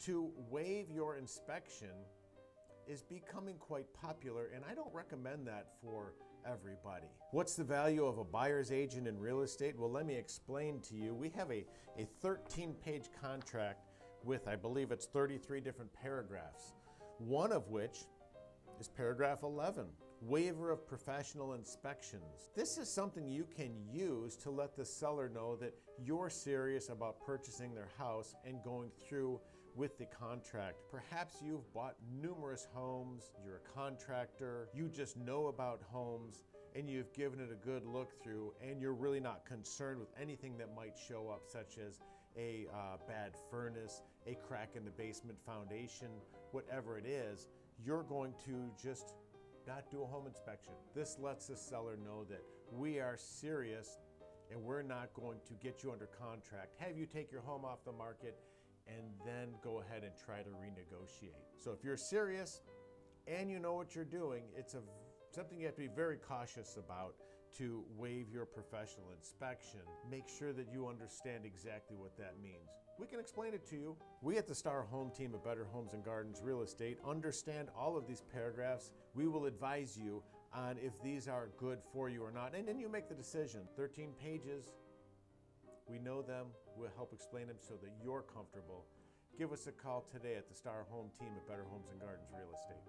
to waive your inspection is becoming quite popular, and I don't recommend that for everybody. What's the value of a buyer's agent in real estate? Well, let me explain to you. We have a 13-page contract with, I believe it's 33 different paragraphs, one of which is paragraph 11, waiver of professional inspections. This is something you can use to let the seller know that you're serious about purchasing their house and going through with the contract. Perhaps you've bought numerous homes, you're a contractor, you just know about homes, and you've given it a good look through, and you're really not concerned with anything that might show up, such as a bad furnace, a crack in the basement foundation, whatever it is. You're going to just not do a home inspection. This lets the seller know that we are serious and we're not going to get you under contract, have you take your home off the market, and then go ahead and try to renegotiate. So if you're serious and you know what you're doing, it's something you have to be very cautious about to waive your professional inspection. Make sure that you understand exactly what that means. We can explain it to you. We at the Star Home Team at Better Homes and Gardens Real Estate understand all of these paragraphs. We will advise you on if these are good for you or not, and then you make the decision. 13 pages, we know them, we'll help explain them so that you're comfortable. Give us a call today at the Star Home Team at Better Homes and Gardens Real Estate.